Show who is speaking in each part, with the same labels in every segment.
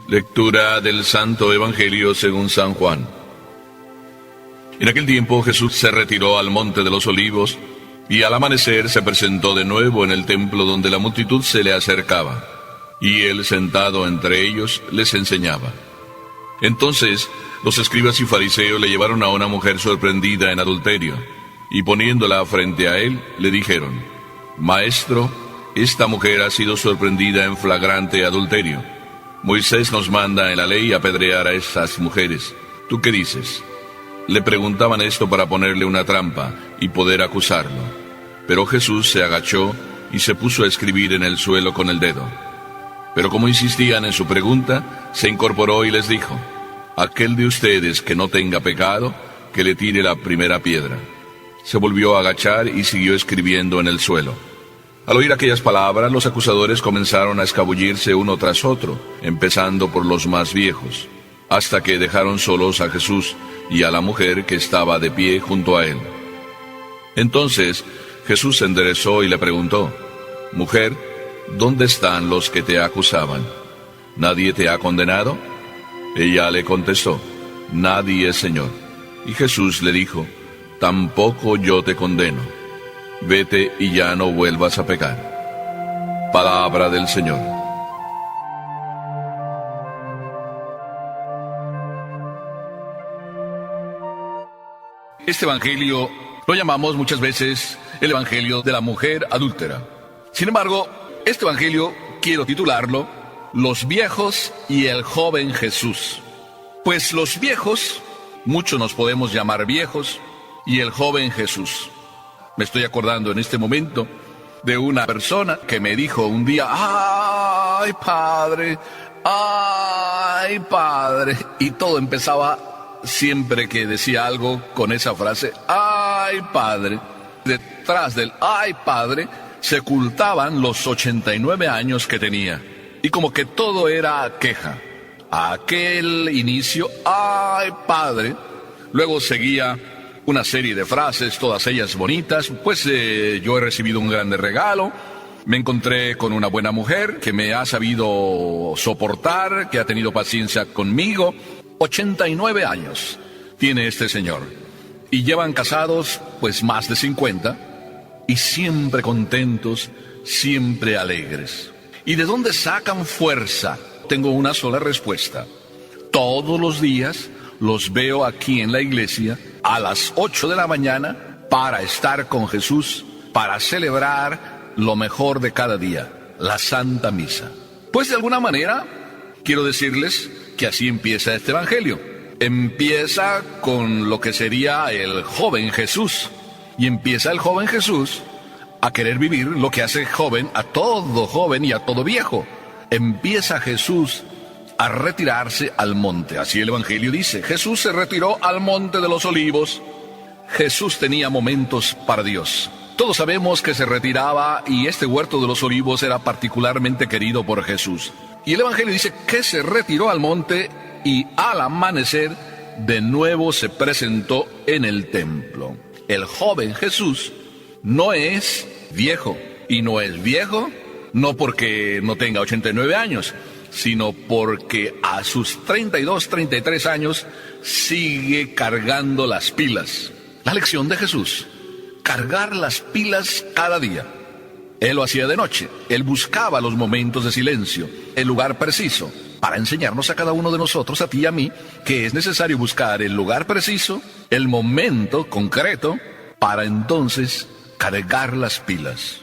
Speaker 1: Lectura del Santo Evangelio según San Juan. En aquel tiempo Jesús se retiró al monte de los Olivos, y al amanecer se presentó de nuevo en el templo donde la multitud se le acercaba, y él sentado entre ellos les enseñaba. Entonces los escribas y fariseos le llevaron a una mujer sorprendida en adulterio, y poniéndola frente a él, le dijeron: Maestro, esta mujer ha sido sorprendida en flagrante adulterio. Moisés nos manda en la ley apedrear a estas mujeres. ¿Tú qué dices? Le preguntaban esto para ponerle una trampa y poder acusarlo. Pero Jesús se agachó y se puso a escribir en el suelo con el dedo. Pero como insistían en su pregunta, se incorporó y les dijo: Aquel de ustedes que no tenga pecado, que le tire la primera piedra. Se volvió a agachar y siguió escribiendo en el suelo. Al oír aquellas palabras, los acusadores comenzaron a escabullirse uno tras otro, empezando por los más viejos, hasta que dejaron solos a Jesús y a la mujer que estaba de pie junto a él. Entonces Jesús se enderezó y le preguntó: Mujer, ¿dónde están los que te acusaban? ¿Nadie te ha condenado? Ella le contestó: Nadie, Señor. Y Jesús le dijo: Tampoco yo te condeno. Vete y ya no vuelvas a pecar. Palabra del Señor. Este evangelio lo llamamos muchas veces el evangelio de la mujer adúltera. Sin embargo, este evangelio quiero titularlo Los viejos y el joven Jesús. Pues los viejos, muchos nos podemos llamar viejos, y el joven Jesús. Me estoy acordando en este momento de una persona que me dijo un día: ¡ay, padre! ¡Ay, padre! Y todo empezaba, siempre que decía algo, con esa frase: ¡ay, padre! Detrás del ¡ay, padre! Se ocultaban los 89 años que tenía. Y como que todo era queja. Aquel inicio: ¡ay, padre! Luego seguía una serie de frases, todas ellas bonitas. Pues yo he recibido un grande regalo, me encontré con una buena mujer que me ha sabido soportar, que ha tenido paciencia conmigo. 89 años tiene este señor, y llevan casados pues más de 50, y siempre contentos, siempre alegres. ¿Y de dónde sacan fuerza? Tengo una sola respuesta: todos los días los veo aquí en la iglesia a las 8 de la mañana para estar con Jesús, para celebrar lo mejor de cada día, la Santa Misa. Pues de alguna manera quiero decirles que así empieza este evangelio. Empieza con lo que sería el joven Jesús, y empieza el joven Jesús a querer vivir lo que hace joven a todo joven y a todo viejo. Empieza Jesús a retirarse al monte. Así el evangelio dice: Jesús se retiró al monte de los Olivos. Jesús tenía momentos para Dios. Todos sabemos que se retiraba, y este huerto de los Olivos era particularmente querido por Jesús. Y el evangelio dice que se retiró al monte, y al amanecer de nuevo se presentó en el templo. El joven Jesús no es viejo, y no es viejo no porque no tenga 89 años, sino porque a sus 32, 33 años sigue cargando las pilas. La lección de Jesús: cargar las pilas cada día. Él lo hacía de noche. Él buscaba los momentos de silencio, el lugar preciso, para enseñarnos a cada uno de nosotros, a ti y a mí, que es necesario buscar el lugar preciso, el momento concreto, para entonces cargar las pilas.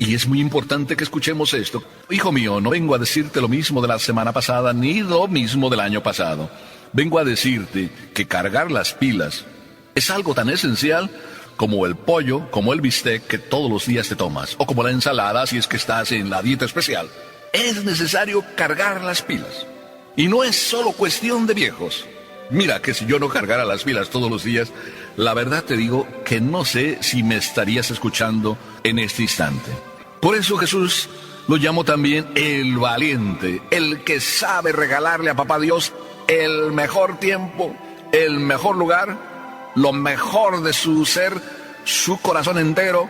Speaker 1: Y es muy importante que escuchemos esto. Hijo mío, no vengo a decirte lo mismo de la semana pasada, ni lo mismo del año pasado. Vengo a decirte que cargar las pilas es algo tan esencial como el pollo, como el bistec que todos los días te tomas, o como la ensalada si es que estás en la dieta especial. Es necesario cargar las pilas. Y no es solo cuestión de viejos. Mira que si yo no cargara las pilas todos los días, la verdad te digo que no sé si me estarías escuchando en este instante. Por eso Jesús lo llamó también el valiente, el que sabe regalarle a Papá Dios el mejor tiempo, el mejor lugar, lo mejor de su ser, su corazón entero.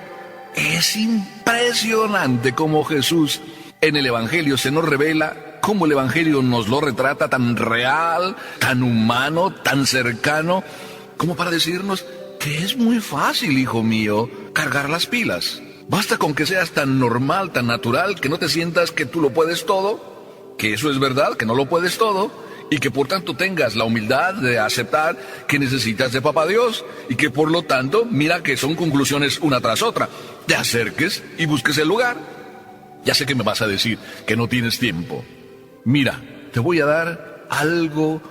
Speaker 1: Es impresionante cómo Jesús en el Evangelio se nos revela cómo el Evangelio nos lo retrata tan real, tan humano, tan cercano, como para decirnos que es muy fácil, hijo mío, cargar las pilas. Basta con que seas tan normal, tan natural, que no te sientas que tú lo puedes todo, que eso es verdad, que no lo puedes todo, y que por tanto tengas la humildad de aceptar que necesitas de Papá Dios, y que por lo tanto, mira que son conclusiones una tras otra, te acerques y busques el lugar. Ya sé que me vas a decir que no tienes tiempo. Mira, te voy a dar algo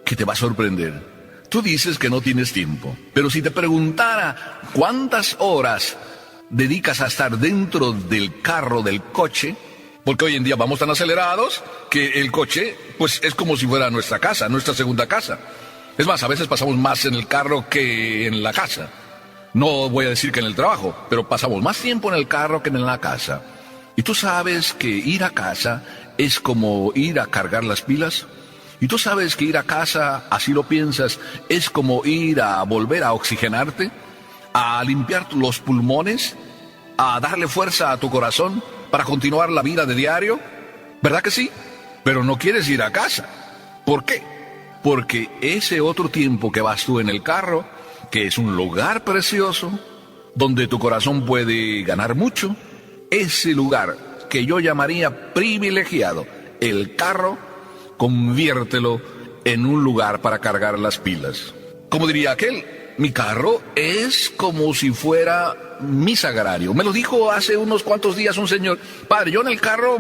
Speaker 1: que te va a sorprender. Tú dices que no tienes tiempo, pero si te preguntara cuántas horas dedicas a estar dentro del carro, del coche, porque hoy en día vamos tan acelerados que el coche, pues es como si fuera nuestra casa, nuestra segunda casa. Es más, a veces pasamos más en el carro que en la casa. No voy a decir que en el trabajo, pero pasamos más tiempo en el carro que en la casa. Y tú sabes que ir a casa es como ir a cargar las pilas. Y tú sabes que ir a casa, así lo piensas, es como ir a volver a oxigenarte, a limpiar los pulmones, a darle fuerza a tu corazón para continuar la vida de diario. ¿Verdad que sí? Pero no quieres ir a casa. ¿Por qué? Porque ese otro tiempo que vas tú en el carro, que es un lugar precioso, donde tu corazón puede ganar mucho, ese lugar que yo llamaría privilegiado, el carro, conviértelo en un lugar para cargar las pilas. Como diría aquel, mi carro es como si fuera mi sagrario. Me lo dijo hace unos cuantos días un señor. Padre, yo en el carro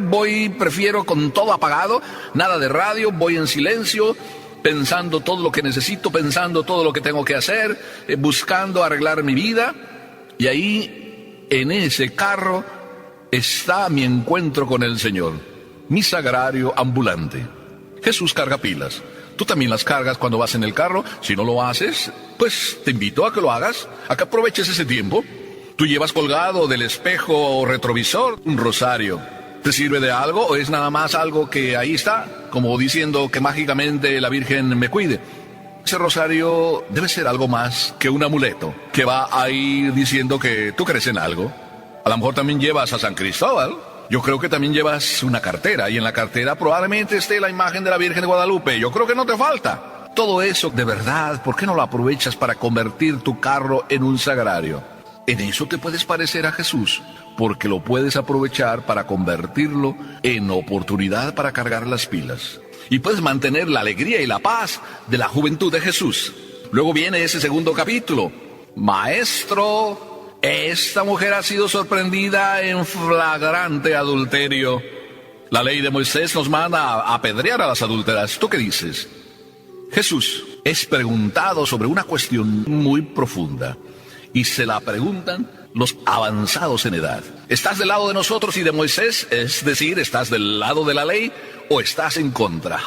Speaker 1: prefiero con todo apagado, nada de radio, voy en silencio, pensando todo lo que necesito, pensando todo lo que tengo que hacer, buscando arreglar mi vida. Y ahí, en ese carro, está mi encuentro con el Señor, mi sagrario ambulante. Jesús carga pilas. Tú también las cargas cuando vas en el carro. Si no lo haces, pues te invito a que lo hagas, a que aproveches ese tiempo. Tú llevas colgado del espejo retrovisor un rosario. ¿Te sirve de algo o es nada más algo que ahí está, como diciendo que mágicamente la Virgen me cuide? Ese rosario debe ser algo más que un amuleto que va ahí diciendo que tú crees en algo. A lo mejor también llevas a San Cristóbal. Yo creo que también llevas una cartera, y en la cartera probablemente esté la imagen de la Virgen de Guadalupe. Yo creo que no te falta. Todo eso, de verdad, ¿por qué no lo aprovechas para convertir tu carro en un sagrario? En eso te puedes parecer a Jesús, porque lo puedes aprovechar para convertirlo en oportunidad para cargar las pilas. Y puedes mantener la alegría y la paz de la juventud de Jesús. Luego viene ese segundo capítulo. Maestro, esta mujer ha sido sorprendida en flagrante adulterio. La ley de Moisés nos manda a apedrear a las adúlteras. ¿Tú qué dices? Jesús es preguntado sobre una cuestión muy profunda, y se la preguntan los avanzados en edad. ¿Estás del lado de nosotros y de Moisés? Es decir, ¿estás del lado de la ley o estás en contra?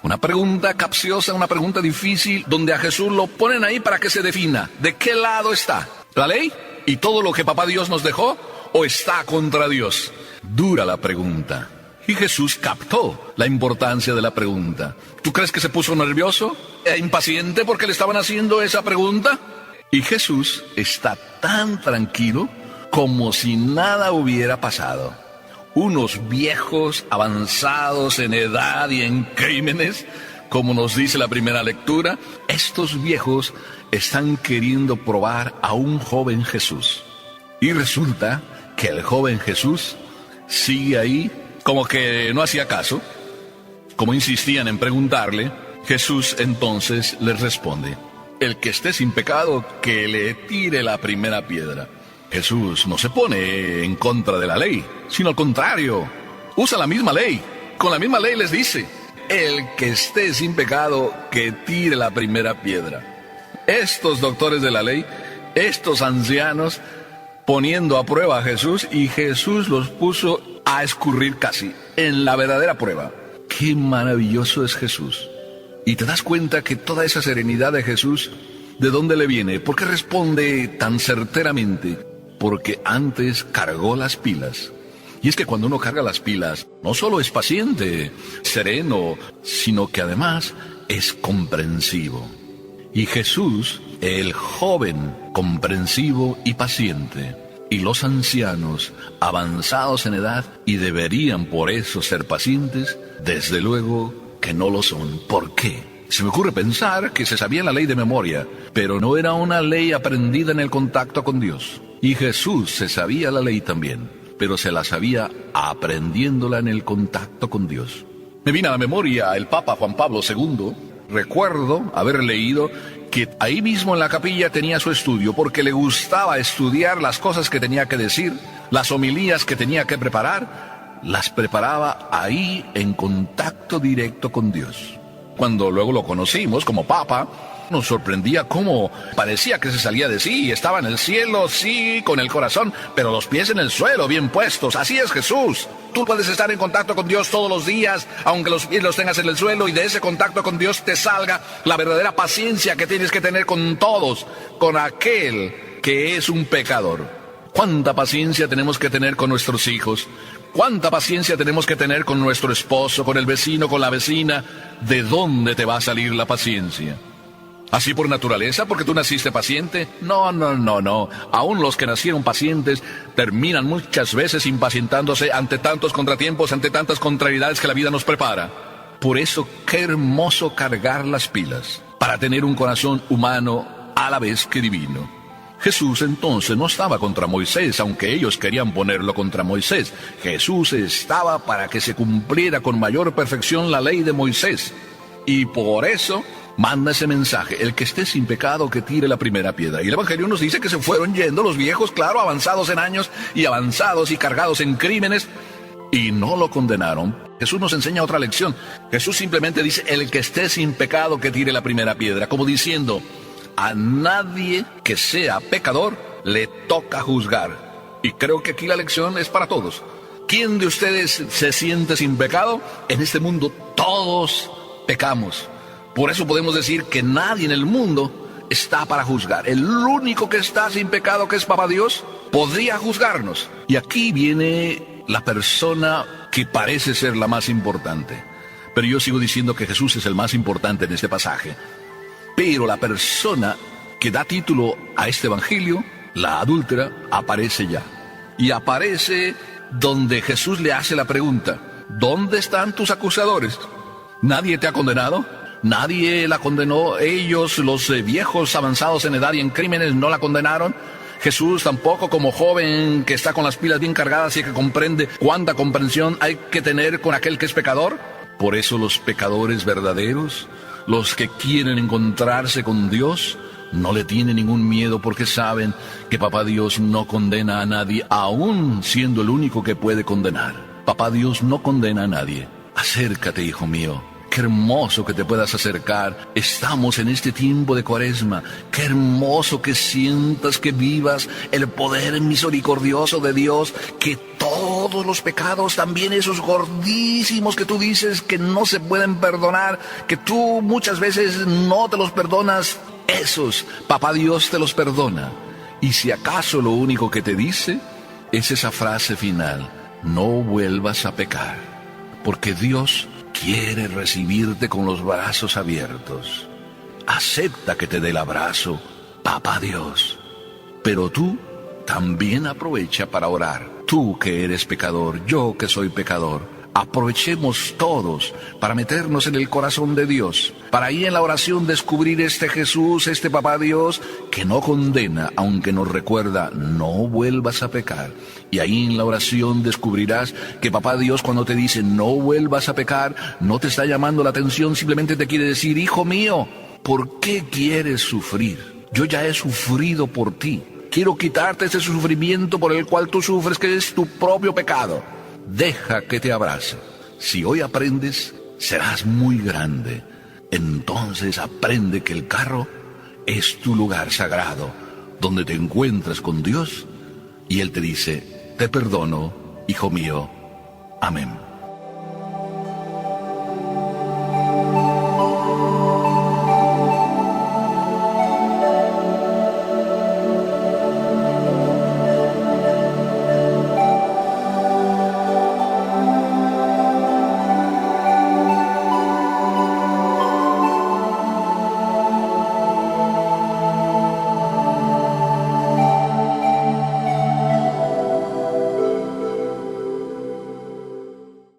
Speaker 1: Una pregunta capciosa, una pregunta difícil, donde a Jesús lo ponen ahí para que se defina. ¿De qué lado está? ¿La ley y todo lo que Papá Dios nos dejó? ¿O está contra Dios? Dura la pregunta. Y Jesús captó la importancia de la pregunta. ¿Tú crees que se puso nervioso e impaciente porque le estaban haciendo esa pregunta? Y Jesús está tan tranquilo como si nada hubiera pasado. Unos viejos avanzados en edad y en crímenes, como nos dice la primera lectura, estos viejos están queriendo probar a un joven Jesús. Y resulta que el joven Jesús sigue ahí como que no hacía caso. Como insistían en preguntarle, Jesús entonces les responde: el que esté sin pecado, que le tire la primera piedra. Jesús no se pone en contra de la ley, sino al contrario, usa la misma ley. Con la misma ley les dice: el que esté sin pecado, que tire la primera piedra. Estos doctores de la ley, estos ancianos, poniendo a prueba a Jesús, y Jesús los puso a escurrir casi en la verdadera prueba. ¡Qué maravilloso es Jesús! Y te das cuenta que toda esa serenidad de Jesús, ¿de dónde le viene? ¿Por qué responde tan certeramente? Porque antes cargó las pilas. Y es que cuando uno carga las pilas, no solo es paciente, sereno, sino que además es comprensivo. Y Jesús, el joven comprensivo y paciente, y los ancianos, avanzados en edad, y deberían por eso ser pacientes, desde luego que no lo son. ¿Por qué? Se me ocurre pensar que se sabía la ley de memoria, pero no era una ley aprendida en el contacto con Dios. Y Jesús se sabía la ley también, pero se la sabía aprendiéndola en el contacto con Dios. Me vino a la memoria el Papa Juan Pablo II. Recuerdo haber leído que ahí mismo en la capilla tenía su estudio porque le gustaba estudiar las cosas que tenía que decir, las homilías que tenía que preparar, las preparaba ahí en contacto directo con Dios. Cuando luego lo conocimos como Papa, nos sorprendía cómo parecía que se salía de sí, estaba en el cielo, sí, con el corazón, pero los pies en el suelo, bien puestos. Así es Jesús. Tú puedes estar en contacto con Dios todos los días, aunque los pies los tengas en el suelo, y de ese contacto con Dios te salga la verdadera paciencia que tienes que tener con todos, con aquel que es un pecador. ¿Cuánta paciencia tenemos que tener con nuestros hijos? ¿Cuánta paciencia tenemos que tener con nuestro esposo, con el vecino, con la vecina? ¿De dónde te va a salir la paciencia? ¿Así por naturaleza, porque tú naciste paciente? No. Aún los que nacieron pacientes terminan muchas veces impacientándose ante tantos contratiempos, ante tantas contrariedades que la vida nos prepara. Por eso, qué hermoso cargar las pilas, para tener un corazón humano a la vez que divino. Jesús entonces no estaba contra Moisés, aunque ellos querían ponerlo contra Moisés. Jesús estaba para que se cumpliera con mayor perfección la ley de Moisés. Y por eso manda ese mensaje: el que esté sin pecado que tire la primera piedra. Y el Evangelio nos dice que se fueron yendo los viejos, claro, avanzados en años y avanzados y cargados en crímenes, y no lo condenaron. Jesús nos enseña otra lección. Jesús simplemente dice: el que esté sin pecado que tire la primera piedra, como diciendo, a nadie que sea pecador le toca juzgar. Y creo que aquí la lección es para todos. ¿Quién de ustedes se siente sin pecado? En este mundo todos pecamos. Por eso podemos decir que nadie en el mundo está para juzgar. El único que está sin pecado, que es Papá Dios, podría juzgarnos. Y aquí viene la persona que parece ser la más importante. Pero yo sigo diciendo que Jesús es el más importante en este pasaje. Pero la persona que da título a este evangelio, la adúltera, aparece ya. Y aparece donde Jesús le hace la pregunta: ¿dónde están tus acusadores? ¿Nadie te ha condenado? Nadie la condenó. Ellos, los viejos avanzados en edad y en crímenes, no la condenaron. Jesús tampoco, como joven que está con las pilas bien cargadas y que comprende cuánta comprensión hay que tener con aquel que es pecador. Por eso los pecadores verdaderos, los que quieren encontrarse con Dios, no le tienen ningún miedo, porque saben que Papá Dios no condena a nadie, aún siendo el único que puede condenar. Papá Dios no condena a nadie. Acércate, hijo mío. Qué hermoso que te puedas acercar. Estamos en este tiempo de Cuaresma. Qué hermoso que sientas, que vivas el poder misericordioso de Dios, que todos los pecados, también esos gordísimos que tú dices que no se pueden perdonar, que tú muchas veces no te los perdonas, esos Papá Dios te los perdona. Y si acaso lo único que te dice es esa frase final: no vuelvas a pecar, porque Dios quiere recibirte con los brazos abiertos. Acepta que te dé el abrazo, Papá Dios. Pero tú también aprovecha para orar. Tú que eres pecador, yo que soy pecador, aprovechemos todos para meternos en el corazón de Dios, para ahí en la oración descubrir este Jesús, este Papá Dios, que no condena, aunque nos recuerda: no vuelvas a pecar. Y ahí en la oración descubrirás que Papá Dios, cuando te dice no vuelvas a pecar, no te está llamando la atención, simplemente te quiere decir: hijo mío, ¿por qué quieres sufrir? Yo ya he sufrido por ti. Quiero quitarte ese sufrimiento por el cual tú sufres, que es tu propio pecado. Deja que te abrace. Si hoy aprendes, serás muy grande. Entonces aprende que el carro es tu lugar sagrado, donde te encuentras con Dios, y Él te dice: te perdono, hijo mío. Amén.